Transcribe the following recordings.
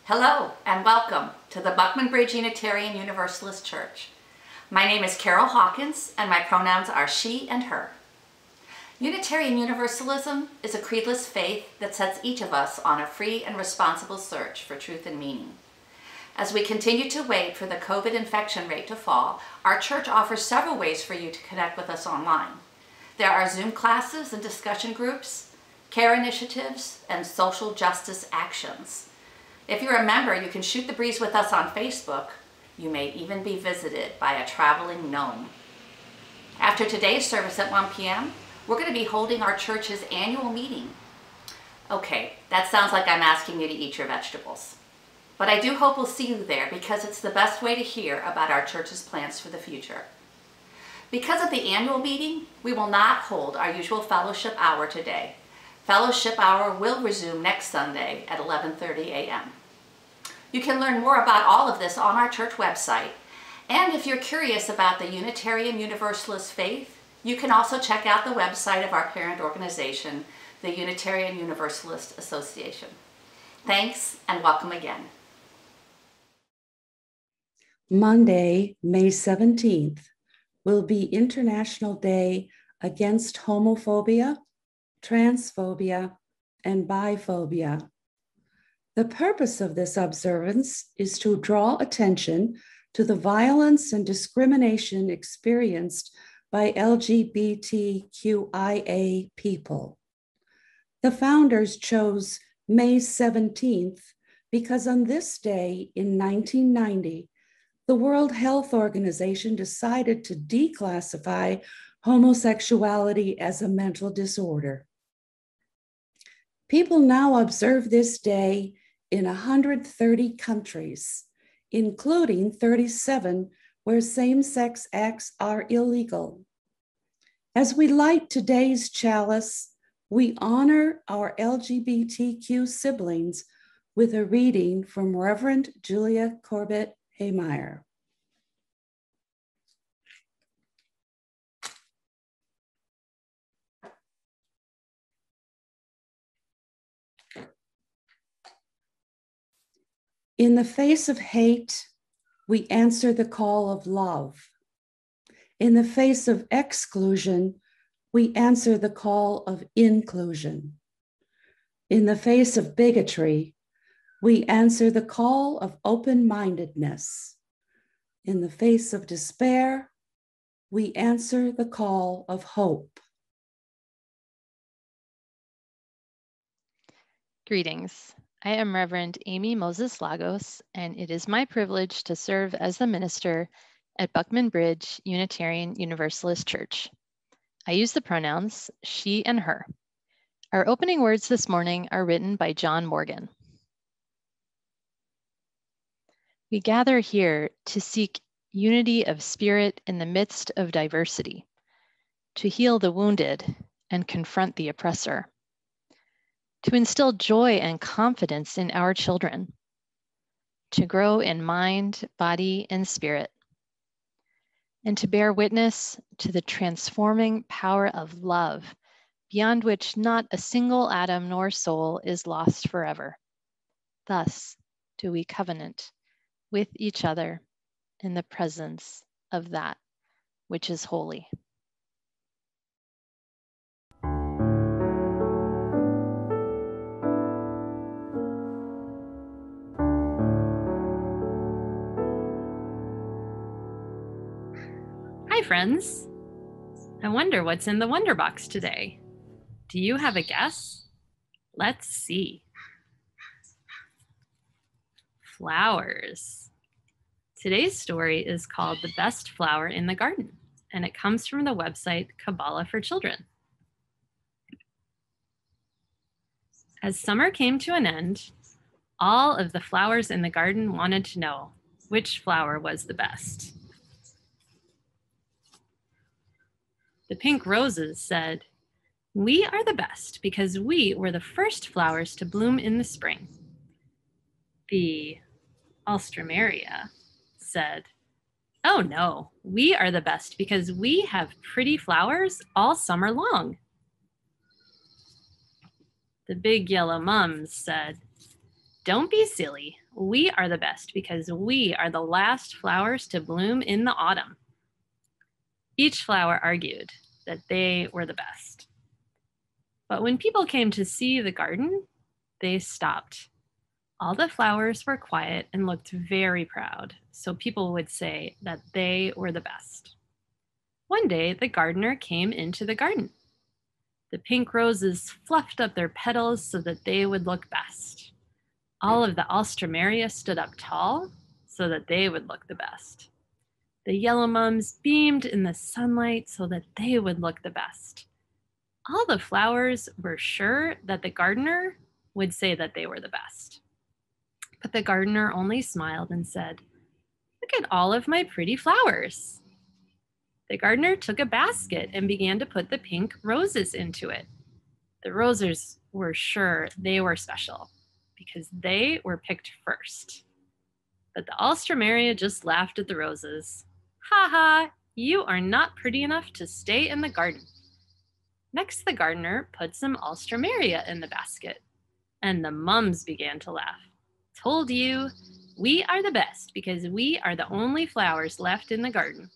Hello and welcome to the Buckman Bridge Unitarian Universalist Church. My name is Carole Hawkins and my pronouns are she and her. Unitarian Universalism is a creedless faith that sets each of us on a free and responsible search for truth and meaning. As we continue to wait for the COVID infection rate to fall, our church offers several ways for you to connect with us online. There are Zoom classes and discussion groups, care initiatives, and social justice actions. If you're a member, you can shoot the breeze with us on Facebook. You may even be visited by a traveling gnome. After today's service at 1 p.m., we're going to be holding our church's annual meeting. Okay, that sounds like I'm asking you to eat your vegetables. But I do hope we'll see you there because it's the best way to hear about our church's plans for the future. Because of the annual meeting, we will not hold our usual fellowship hour today. Fellowship hour will resume next Sunday at 11:30 a.m. You can learn more about all of this on our church website. And if you're curious about the Unitarian Universalist faith, you can also check out the website of our parent organization, the Unitarian Universalist Association. Thanks and welcome again. Monday, May 17th, will be International Day Against Homophobia, Transphobia, and Biphobia. The purpose of this observance is to draw attention to the violence and discrimination experienced by LGBTQIA people. The founders chose May 17th because on this day in 1990, the World Health Organization decided to declassify homosexuality as a mental disorder. People now observe this day in 130 countries, including 37 where same-sex acts are illegal. As we light today's chalice, we honor our LGBTQ siblings with a reading from Reverend Julia Corbett Haymeyer. In the face of hate, we answer the call of love. In the face of exclusion, we answer the call of inclusion. In the face of bigotry, we answer the call of open-mindedness. In the face of despair, we answer the call of hope. Greetings. I am Reverend Amy Moses Lagos, and it is my privilege to serve as the minister at Buckman Bridge Unitarian Universalist Church. I use the pronouns she and her. Our opening words this morning are written by John Morgan. We gather here to seek unity of spirit in the midst of diversity, to heal the wounded and confront the oppressor, to instill joy and confidence in our children, to grow in mind, body, and spirit, and to bear witness to the transforming power of love, beyond which not a single atom nor soul is lost forever. Thus do we covenant with each other in the presence of that which is holy. Hi, friends. I wonder what's in the Wonder Box today. Do you have a guess? Let's see. Flowers. Today's story is called The Best Flower in the Garden, and it comes from the website Kabbalah for Children. As summer came to an end, all of the flowers in the garden wanted to know which flower was the best. The pink roses said, "We are the best because we were the first flowers to bloom in the spring." The alstroemeria said, "Oh no, we are the best because we have pretty flowers all summer long." The big yellow mums said, "Don't be silly. We are the best because we are the last flowers to bloom in the autumn. Each flower argued that they were the best. But when people came to see the garden, they stopped. All the flowers were quiet and looked very proud, so people would say that they were the best. One day, the gardener came into the garden. The pink roses fluffed up their petals so that they would look best. All of the alstroemeria stood up tall so that they would look the best. The yellow mums beamed in the sunlight so that they would look the best. All the flowers were sure that the gardener would say that they were the best. But the gardener only smiled and said, "Look at all of my pretty flowers." The gardener took a basket and began to put the pink roses into it. The roses were sure they were special because they were picked first. But the alstroemeria just laughed at the roses. "Ha ha, you are not pretty enough to stay in the garden." Next, the gardener put some alstroemeria in the basket, and the mums began to laugh. "Told you, we are the best because we are the only flowers left in the garden."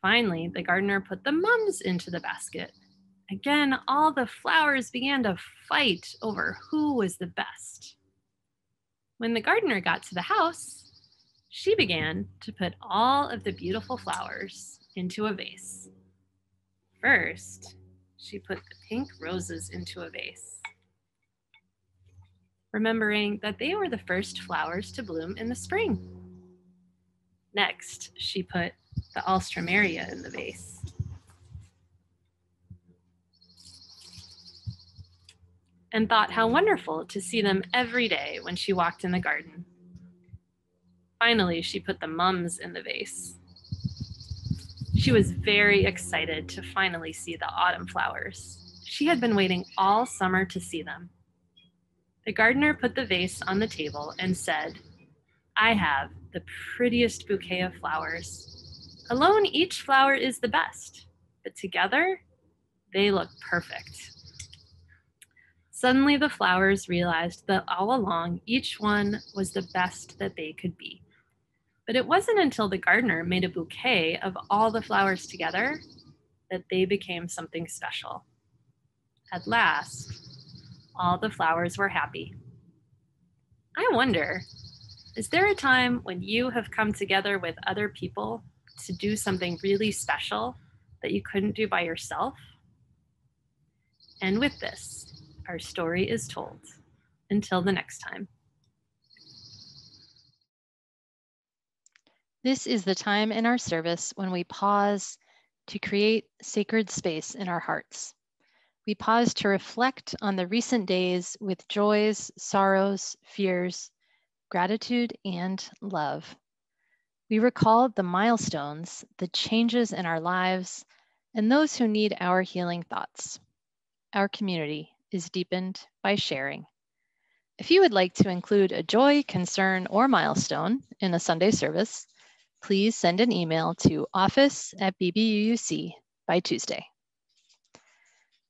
Finally, the gardener put the mums into the basket. Again, all the flowers began to fight over who was the best. When the gardener got to the house, she began to put all of the beautiful flowers into a vase. First, she put the pink roses into a vase, remembering that they were the first flowers to bloom in the spring. Next, she put the alstroemeria in the vase. And thought how wonderful to see them every day when she walked in the garden. Finally, she put the mums in the vase. She was very excited to finally see the autumn flowers. She had been waiting all summer to see them. The gardener put the vase on the table and said, "I have the prettiest bouquet of flowers. Alone, each flower is the best, but together, they look perfect." Suddenly, the flowers realized that all along, each one was the best that they could be. But it wasn't until the gardener made a bouquet of all the flowers together that they became something special. At last, all the flowers were happy. I wonder, is there a time when you have come together with other people to do something really special that you couldn't do by yourself? And with this, our story is told. Until the next time. This is the time in our service when we pause to create sacred space in our hearts. We pause to reflect on the recent days with joys, sorrows, fears, gratitude, and love. We recall the milestones, the changes in our lives, and those who need our healing thoughts. Our community is deepened by sharing. If you would like to include a joy, concern, or milestone in a Sunday service, please send an email to office@bbuuc by Tuesday.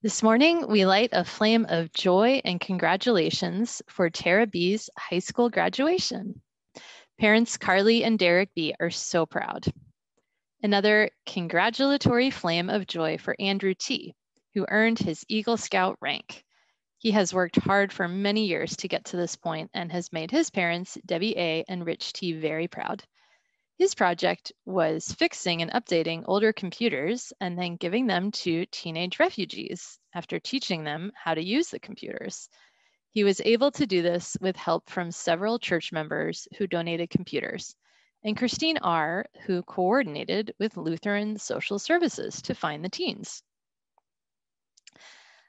This morning, we light a flame of joy and congratulations for Tara B's high school graduation. Parents Carly and Derek B are so proud. Another congratulatory flame of joy for Andrew T, who earned his Eagle Scout rank. He has worked hard for many years to get to this point and has made his parents, Debbie A and Rich T, very proud. His project was fixing and updating older computers and then giving them to teenage refugees after teaching them how to use the computers. He was able to do this with help from several church members who donated computers, and Christine R, who coordinated with Lutheran Social Services to find the teens.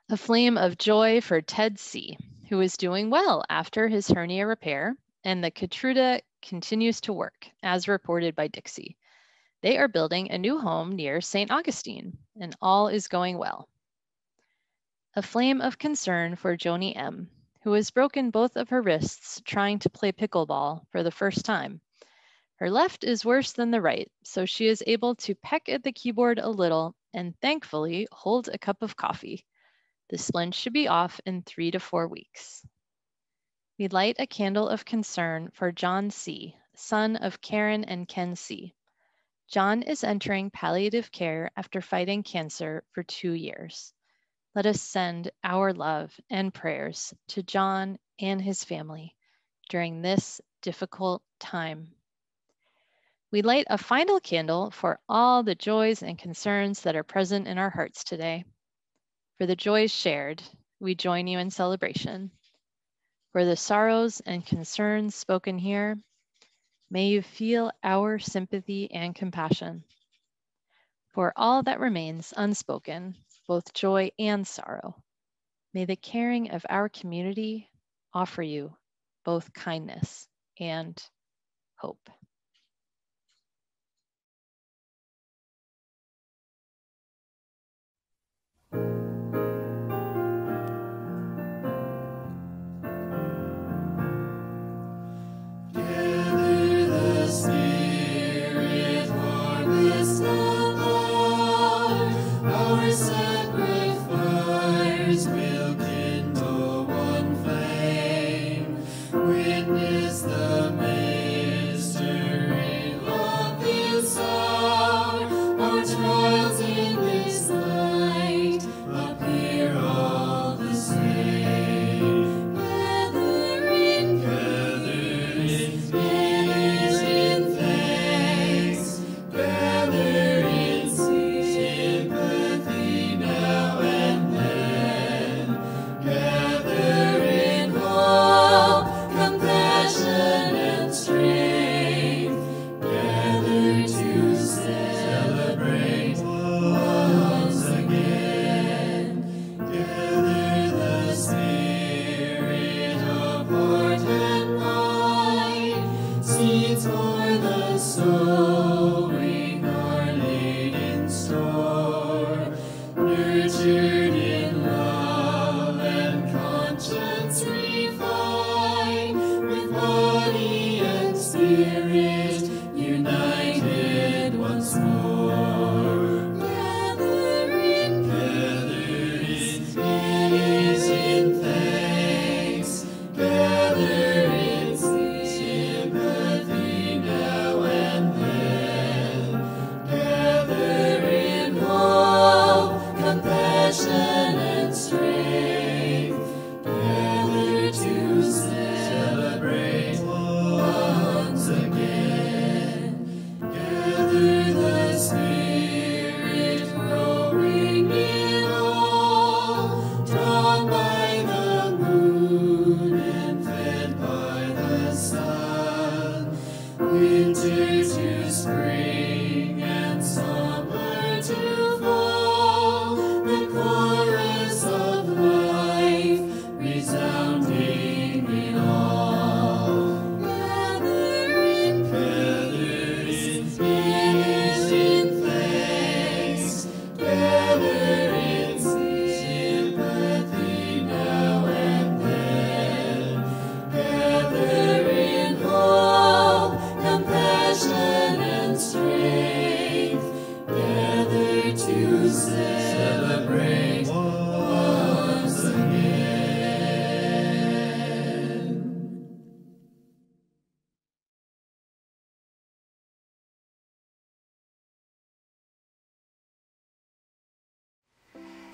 A flame of joy for Ted C, who is doing well after his hernia repair, and the Katruda continues to work, as reported by Dixie. They are building a new home near St. Augustine, and all is going well. A flame of concern for Joni M, who has broken both of her wrists trying to play pickleball for the first time. Her left is worse than the right, so she is able to peck at the keyboard a little and thankfully hold a cup of coffee. The splint should be off in 3 to 4 weeks. We light a candle of concern for John C., son of Karen and Ken C. John is entering palliative care after fighting cancer for 2 years. Let us send our love and prayers to John and his family during this difficult time. We light a final candle for all the joys and concerns that are present in our hearts today. For the joys shared, we join you in celebration. For the sorrows and concerns spoken here, may you feel our sympathy and compassion. For all that remains unspoken, both joy and sorrow, may the caring of our community offer you both kindness and hope.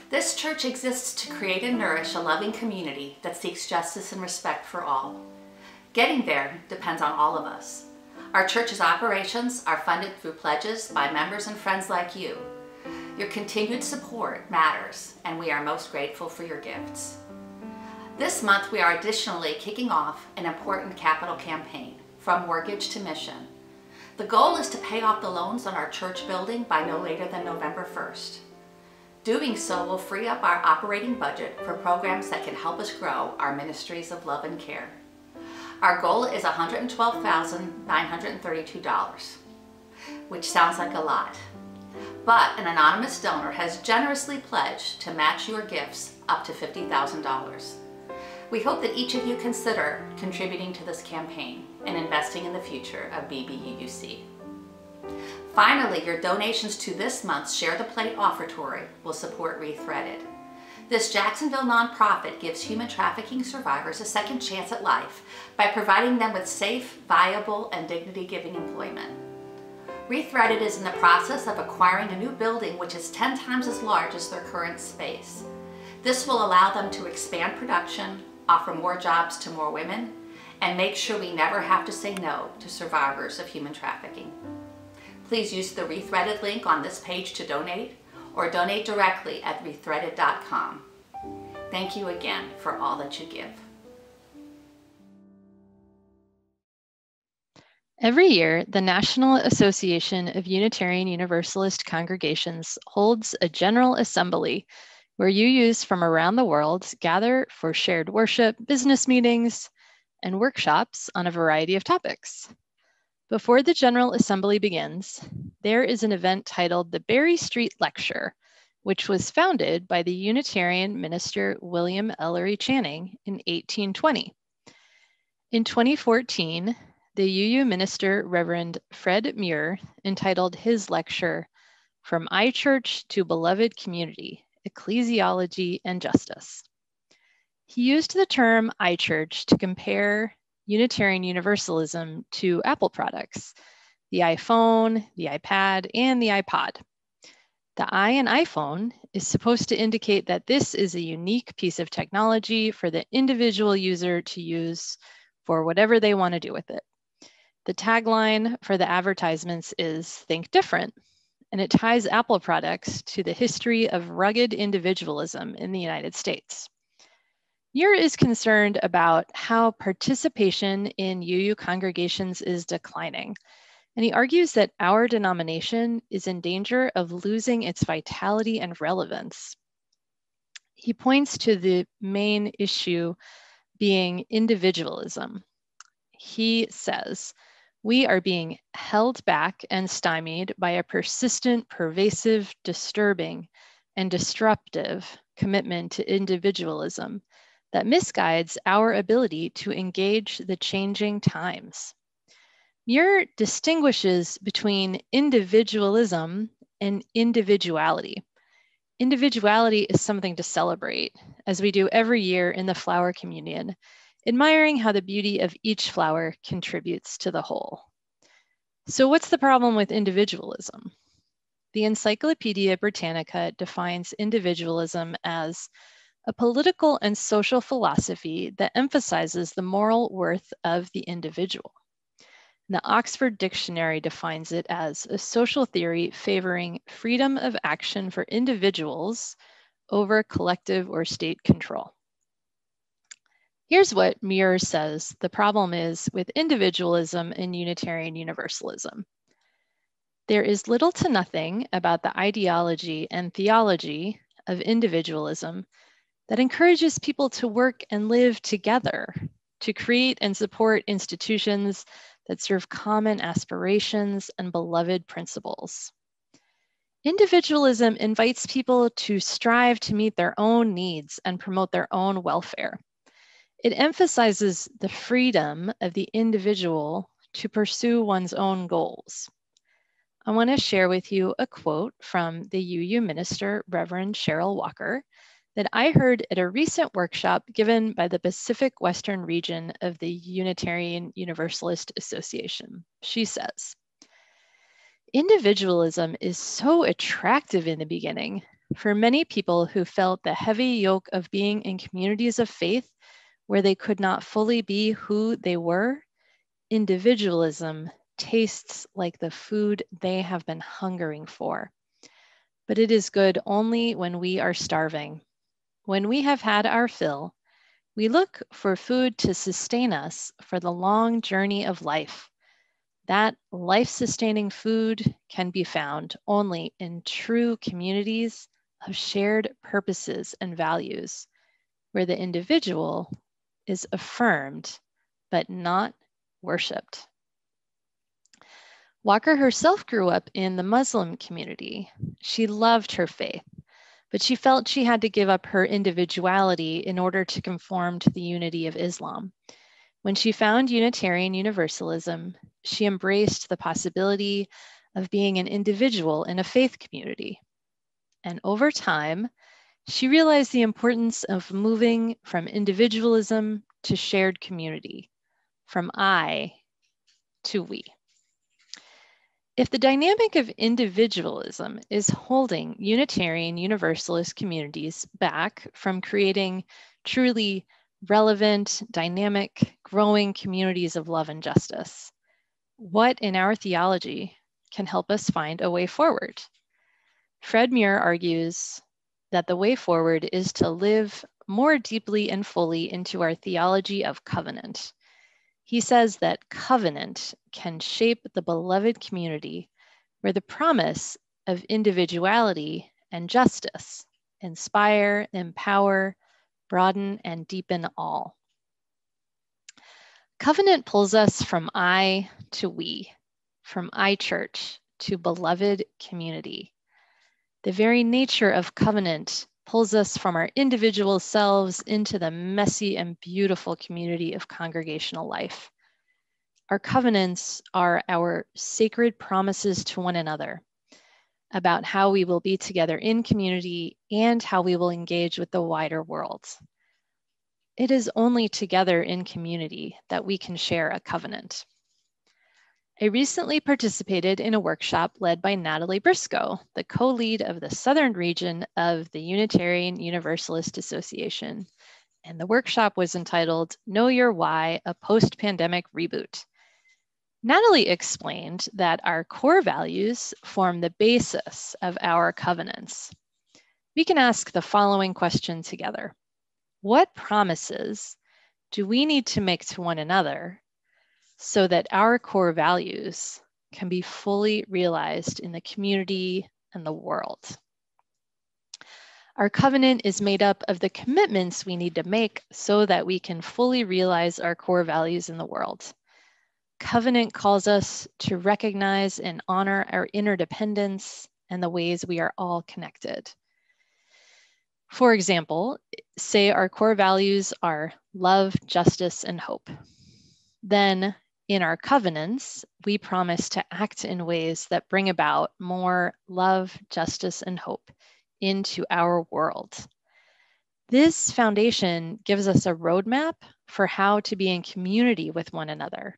This church exists to create and nourish a loving community that seeks justice and respect for all. Getting there depends on all of us. Our church's operations are funded through pledges by members and friends like you. Your continued support matters, and we are most grateful for your gifts. This month, we are additionally kicking off an important capital campaign, From Mortgage to Mission. The goal is to pay off the loans on our church building by no later than November 1st. Doing so will free up our operating budget for programs that can help us grow our ministries of love and care. Our goal is $112,932, which sounds like a lot. But an anonymous donor has generously pledged to match your gifts up to $50,000. We hope that each of you consider contributing to this campaign and investing in the future of BBUUC. Finally, your donations to this month's Share the Plate offertory will support Rethreaded. This Jacksonville nonprofit gives human trafficking survivors a second chance at life by providing them with safe, viable, and dignity-giving employment. Rethreaded is in the process of acquiring a new building which is 10 times as large as their current space. This will allow them to expand production, offer more jobs to more women, and make sure we never have to say no to survivors of human trafficking. Please use the Rethreaded link on this page to donate, or donate directly at rethreaded.com. Thank you again for all that you give. Every year, the National Association of Unitarian Universalist Congregations holds a General Assembly where UUs from around the world gather for shared worship, business meetings, and workshops on a variety of topics. Before the General Assembly begins, there is an event titled the Berry Street Lecture, which was founded by the Unitarian minister William Ellery Channing in 1820. In 2014, the UU minister Reverend Fred Muir entitled his lecture, From iChurch to Beloved Community, Ecclesiology and Justice. He used the term iChurch to compare Unitarian Universalism to Apple products, the iPhone, the iPad, and the iPod. The I in iPhone is supposed to indicate that this is a unique piece of technology for the individual user to use for whatever they want to do with it. The tagline for the advertisements is Think Different, and it ties Apple products to the history of rugged individualism in the United States. Muir is concerned about how participation in UU congregations is declining, and he argues that our denomination is in danger of losing its vitality and relevance. He points to the main issue being individualism. He says, we are being held back and stymied by a persistent, pervasive, disturbing, and disruptive commitment to individualism that misguides our ability to engage the changing times. Muir distinguishes between individualism and individuality. Individuality is something to celebrate, as we do every year in the flower communion, admiring how the beauty of each flower contributes to the whole. So what's the problem with individualism? The Encyclopedia Britannica defines individualism as a political and social philosophy that emphasizes the moral worth of the individual. The Oxford Dictionary defines it as a social theory favoring freedom of action for individuals over collective or state control. Here's what Muir says the problem is with individualism and Unitarian Universalism. There is little to nothing about the ideology and theology of individualism that encourages people to work and live together, to create and support institutions that serve common aspirations and beloved principles. Individualism invites people to strive to meet their own needs and promote their own welfare. It emphasizes the freedom of the individual to pursue one's own goals. I want to share with you a quote from the UU minister, Reverend Carole Walker, that I heard at a recent workshop given by the Pacific Western region of the Unitarian Universalist Association. She says, individualism is so attractive in the beginning for many people who felt the heavy yoke of being in communities of faith where they could not fully be who they were. Individualism tastes like the food they have been hungering for. But it is good only when we are starving. When we have had our fill, we look for food to sustain us for the long journey of life. That life-sustaining food can be found only in true communities of shared purposes and values, where the individual is affirmed but not worshipped. Walker herself grew up in the Muslim community. She loved her faith, but she felt she had to give up her individuality in order to conform to the unity of Islam. When she found Unitarian Universalism, she embraced the possibility of being an individual in a faith community. And over time, She realized the importance of moving from individualism to shared community, from I to we. If the dynamic of individualism is holding Unitarian Universalist communities back from creating truly relevant, dynamic, growing communities of love and justice, what in our theology can help us find a way forward? Fred Muir argues that the way forward is to live more deeply and fully into our theology of covenant. He says that covenant can shape the beloved community where the promise of individuality and justice inspire, empower, broaden, and deepen all. Covenant pulls us from I to we, from I church to beloved community. The very nature of covenant pulls us from our individual selves into the messy and beautiful community of congregational life. Our covenants are our sacred promises to one another about how we will be together in community and how we will engage with the wider world. It is only together in community that we can share a covenant. I recently participated in a workshop led by Natalie Briscoe, the co-lead of the Southern region of the Unitarian Universalist Association. And the workshop was entitled, Know Your Why, a Post-Pandemic Reboot. Natalie explained that our core values form the basis of our covenants. We can ask the following question together. What promises do we need to make to one another so that our core values can be fully realized in the community and the world? Our covenant is made up of the commitments we need to make so that we can fully realize our core values in the world. Covenant calls us to recognize and honor our interdependence and the ways we are all connected. For example, say our core values are love, justice, and hope. Then in our covenants, we promise to act in ways that bring about more love, justice, and hope into our world. This foundation gives us a roadmap for how to be in community with one another.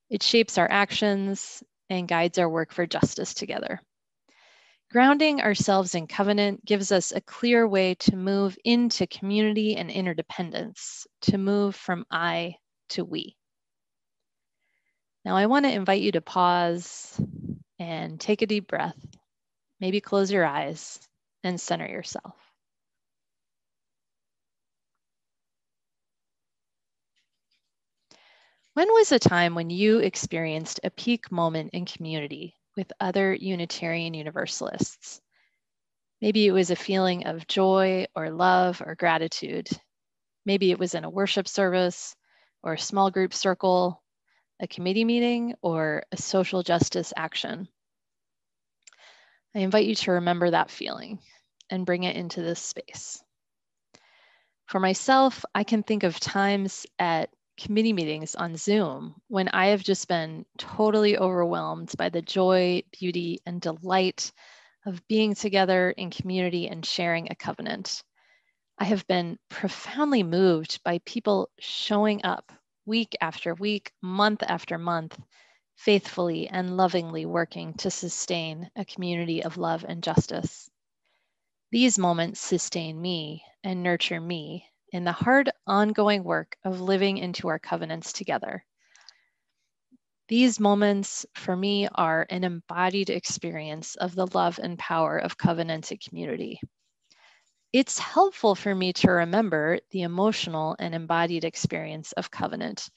It shapes our actions and guides our work for justice together. Grounding ourselves in covenant gives us a clear way to move into community and interdependence, to move from I to we. Now I want to invite you to pause and take a deep breath, maybe close your eyes and center yourself. When was a time when you experienced a peak moment in community with other Unitarian Universalists? Maybe it was a feeling of joy or love or gratitude. Maybe it was in a worship service or a small group circle, a committee meeting, or a social justice action. I invite you to remember that feeling and bring it into this space. For myself, I can think of times at committee meetings on Zoom when I have just been totally overwhelmed by the joy, beauty, and delight of being together in community and sharing a covenant. I have been profoundly moved by people showing up week after week, month after month, faithfully and lovingly working to sustain a community of love and justice. These moments sustain me and nurture me in the hard, ongoing work of living into our covenants together. These moments for me are an embodied experience of the love and power of covenanted community. It's helpful for me to remember the emotional and embodied experience of covenant,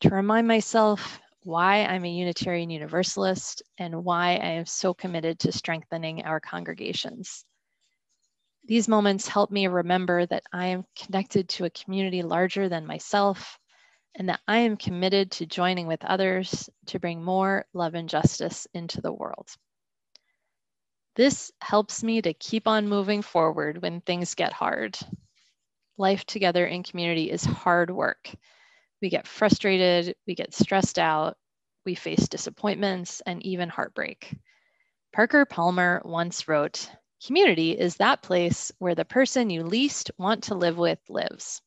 to remind myself why I'm a Unitarian Universalist and why I am so committed to strengthening our congregations. These moments help me remember that I am connected to a community larger than myself and that I am committed to joining with others to bring more love and justice into the world. This helps me to keep on moving forward when things get hard. Life together in community is hard work. We get frustrated, we get stressed out, we face disappointments and even heartbreak. Parker Palmer once wrote, Community is that place where the person you least want to live with lives.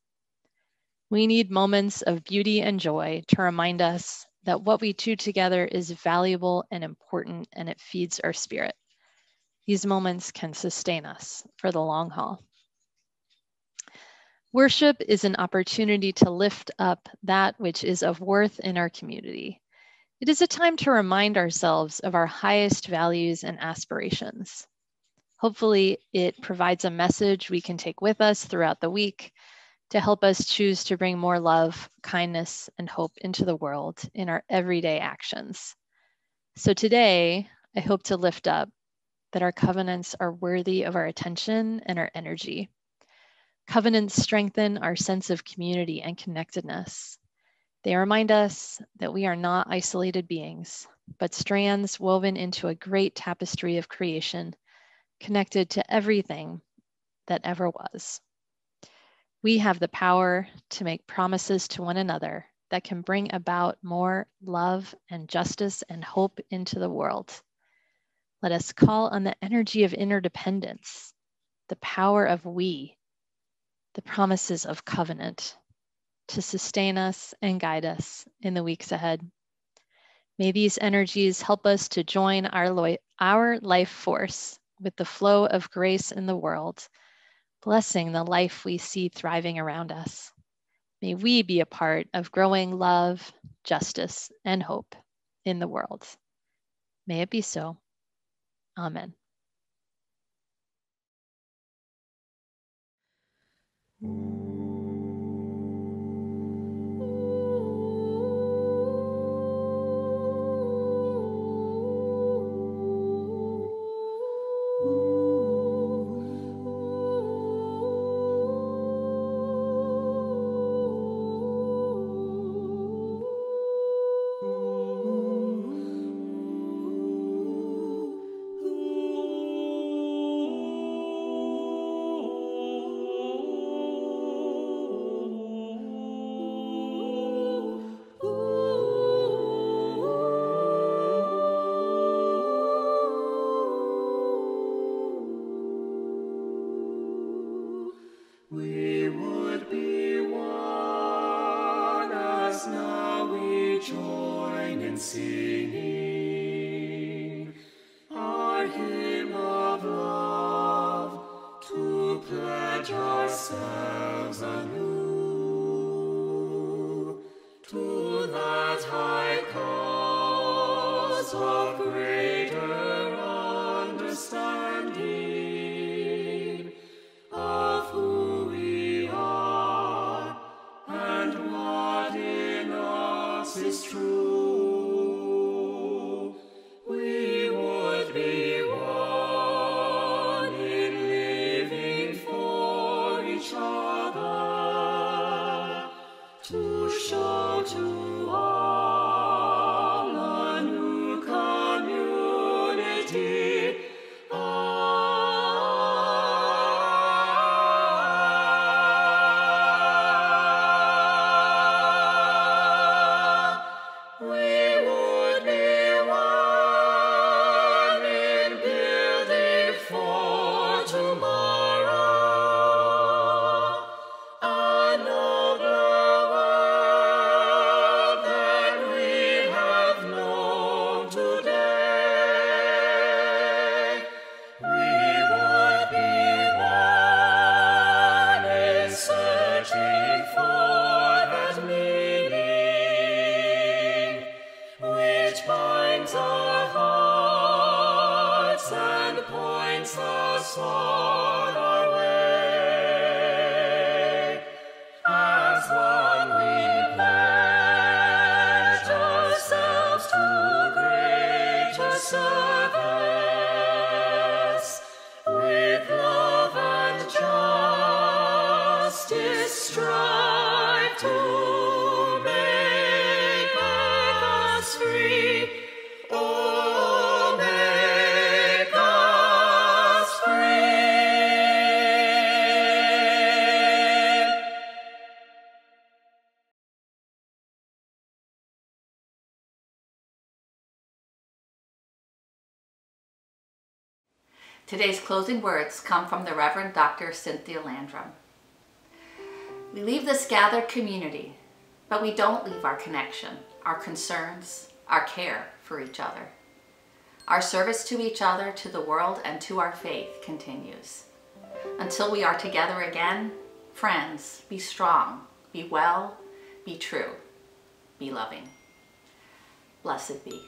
We need moments of beauty and joy to remind us that what we do together is valuable and important, and it feeds our spirit. These moments can sustain us for the long haul. Worship is an opportunity to lift up that which is of worth in our community. It is a time to remind ourselves of our highest values and aspirations. Hopefully, it provides a message we can take with us throughout the week to help us choose to bring more love, kindness, and hope into the world in our everyday actions. So today, I hope to lift up that our covenants are worthy of our attention and our energy. Covenants strengthen our sense of community and connectedness. They remind us that we are not isolated beings, but strands woven into a great tapestry of creation, connected to everything that ever was. We have the power to make promises to one another that can bring about more love and justice and hope into the world. Let us call on the energy of interdependence, the power of we, the promises of covenant, to sustain us and guide us in the weeks ahead. May these energies help us to join our life force with the flow of grace in the world, blessing the life we see thriving around us. May we be a part of growing love, justice, and hope in the world. May it be so. Amen. We would be one as now we join in singing our hymn of love to pledge ourselves anew to that high cause of greater understanding of who we are and what in us is true. We would be one in living for each other to show to all a new community. Our hearts and points us on. Today's closing words come from the Reverend Dr. Cynthia Landrum. We leave this gathered community, but we don't leave our connection, our concerns, our care for each other. Our service to each other, to the world, and to our faith continues. Until we are together again, friends, be strong, be well, be true, be loving. Blessed be.